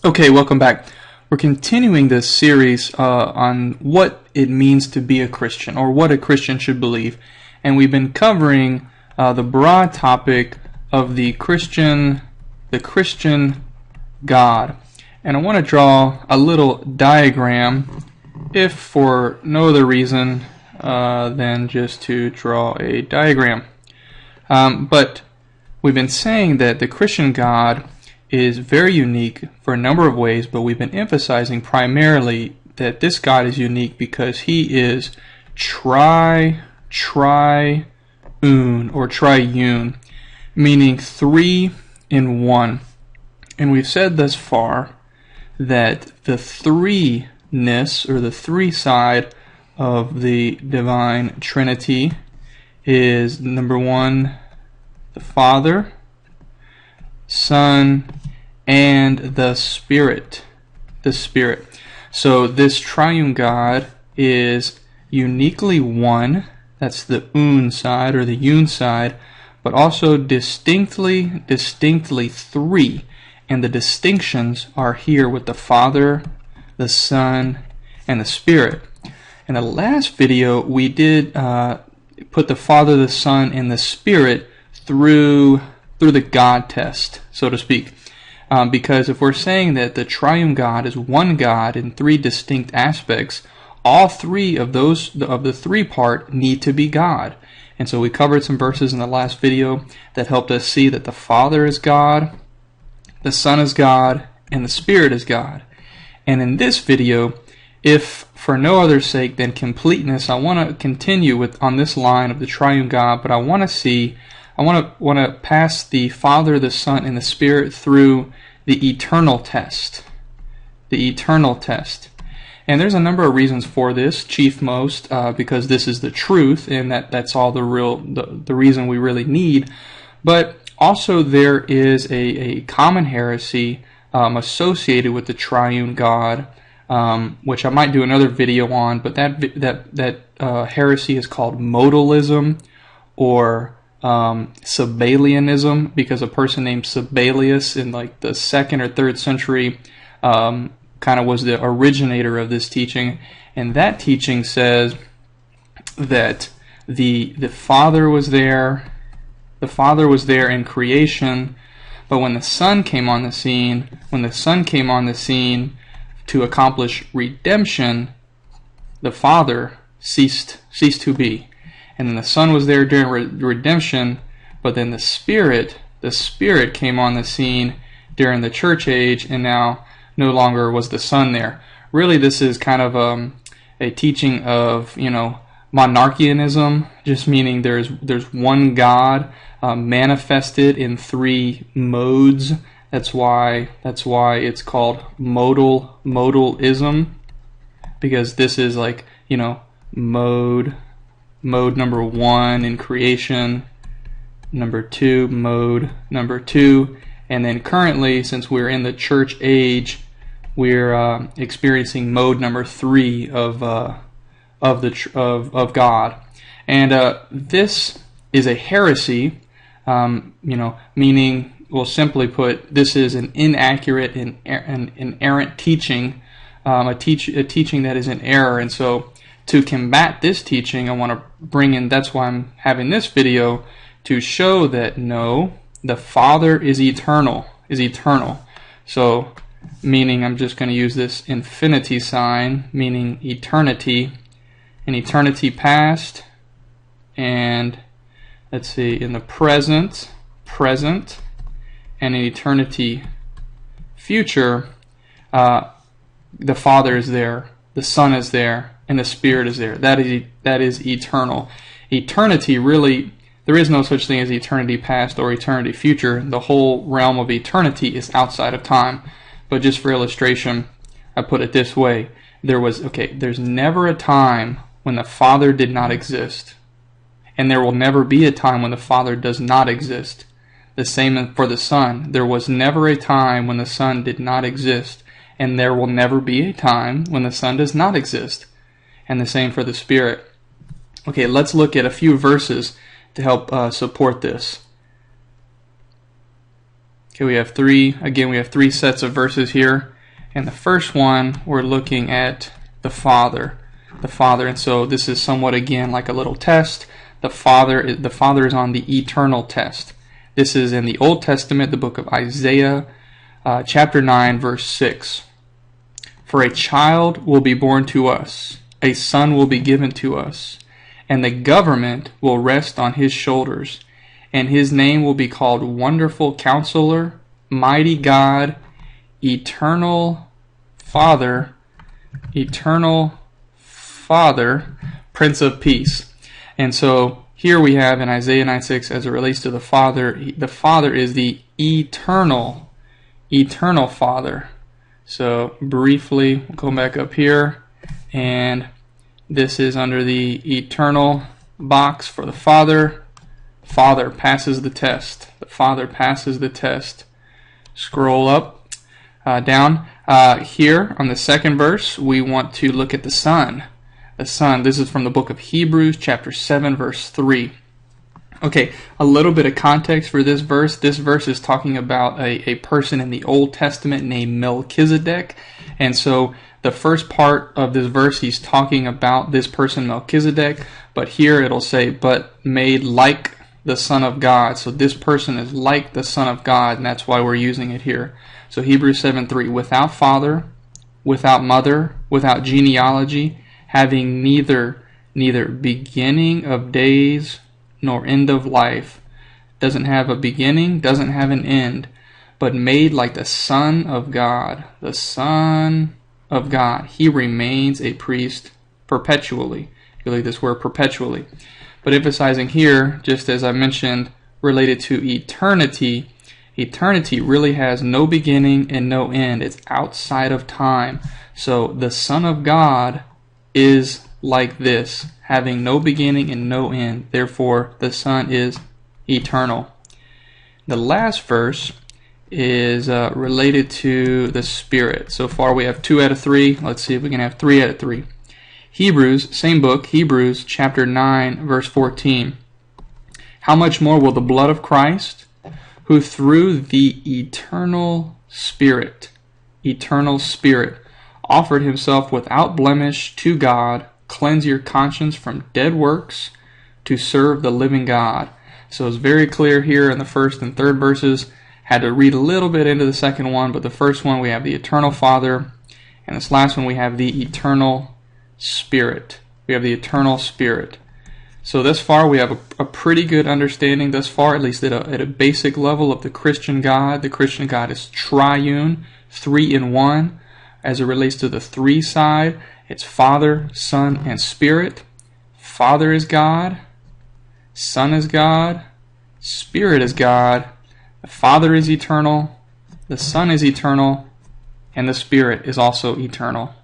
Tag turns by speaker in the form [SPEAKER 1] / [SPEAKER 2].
[SPEAKER 1] Okay, welcome back. We're continuing this series on what it means to be a Christian, or what a Christian should believe. And we've been covering the broad topic of the Christian God. And I want to draw a little diagram, if for no other reason than just to draw a diagram. But we've been saying that the Christian God is very unique for a number of ways, but we've been emphasizing primarily that this God is unique because he is triune, meaning three in one. And we've said thus far that the threeness, or the three side of the Divine Trinity, is number one, the Father, Son, and the Spirit. So this triune God is uniquely one, that's the un side or the un side, but also distinctly three. And the distinctions are here with the Father, the Son, and the Spirit. In the last video, we did put the Father, the Son, and the Spirit through the God test, so to speak. Because if we're saying that the triune God is one God in three distinct aspects, all three of the three part need to be God. And so we covered some verses in the last video that helped us see that the Father is God, the Son is God, and the Spirit is God. And in this video, if for no other sake than completeness, I want to continue on this line of the triune God, but I want to pass the Father, the Son, and the Spirit through the eternal test. The eternal test. And there's a number of reasons for this, chief most, because this is the truth, and that's all the reason we really need. But also there is a common heresy associated with the triune God, which I might do another video on, but that heresy is called modalism, or Sabellianism, because a person named Sabellius in like the 2nd or 3rd century kind of was the originator of this teaching. And that teaching says that the Father was there in creation, but when the Son came on the scene, to accomplish redemption, the Father ceased to be. And then the Son was there during redemption, but then the Spirit came on the scene during the church age, and now no longer was the Son there. Really, this is kind of a teaching of, monarchianism, just meaning there's one God manifested in three modes. That's why it's called modalism, because this is like, mode number one in creation, mode number two, and then currently, since we're in the church age, we're experiencing mode number three of God. And this is a heresy, meaning, well, simply put, this is an inaccurate and errant teaching, a teaching that is in error. And so, to combat this teaching, I want to bring in, that's why I'm having this video, to show that no, the Father is eternal. So, meaning I'm just going to use this infinity sign, meaning eternity, in eternity past, and let's see, in the present, and in eternity future, the Father is there, the Son is there, and the Spirit is there. That is eternal. Eternity, really, there is no such thing as eternity past or eternity future. The whole realm of eternity is outside of time. But just for illustration, I put it this way. There's never a time when the Father did not exist. And there will never be a time when the Father does not exist. The same for the Son. There was never a time when the Son did not exist. And there will never be a time when the Son does not exist. And the same for the Spirit. Okay, let's look at a few verses to help support this. Okay, we have three sets of verses here. And the first one, we're looking at the Father. The Father, and so this is somewhat again like a little test. The Father is on the eternal test. This is in the Old Testament, the book of Isaiah, chapter 9, verse 6. For a child will be born to us, a son will be given to us, and the government will rest on his shoulders, and his name will be called Wonderful Counselor, Mighty God, Eternal Father, Prince of Peace. And so here we have in Isaiah 9:6, as it relates to the Father is the eternal Father. So briefly, we'll go back up here, and this is under the eternal box for the Father. Father passes the test. The Father passes the test. Scroll up, down. Here on the second verse, we want to look at the Son. The Son, this is from the book of Hebrews, chapter 7, verse 3. Okay, a little bit of context for this verse. This verse is talking about a person in the Old Testament named Melchizedek. And so the first part of this verse, he's talking about this person Melchizedek. But here it'll say, but made like the Son of God. So this person is like the Son of God, and that's why we're using it here. So Hebrews 7:3, without father, without mother, without genealogy, having neither beginning of days nor end of life. Doesn't have a beginning, doesn't have an end, but made like the Son of God. The Son of God. He remains a priest perpetually. You leave this word perpetually. But emphasizing here, just as I mentioned, related to eternity, eternity really has no beginning and no end. It's outside of time. So the Son of God is like this, having no beginning and no end. Therefore, the Son is eternal. The last verse is related to the Spirit. So far we have 2 out of 3. Let's see if we can have 3 out of 3. Hebrews, same book, Hebrews chapter 9, verse 14. How much more will the blood of Christ, who through the eternal Spirit, offered himself without blemish to God, cleanse your conscience from dead works to serve the living God. So it's very clear here in the first and third verses. Had to read a little bit into the second one, but the first one we have the eternal Father, and this last one we have the eternal Spirit. We have the eternal Spirit. So thus far we have a pretty good understanding thus far, at least at a basic level, of the Christian God. The Christian God is triune, 3 in 1. As it relates to the 3 side, it's Father, Son, and Spirit. Father is God, Son is God, Spirit is God. The Father is eternal, the Son is eternal, and the Spirit is also eternal.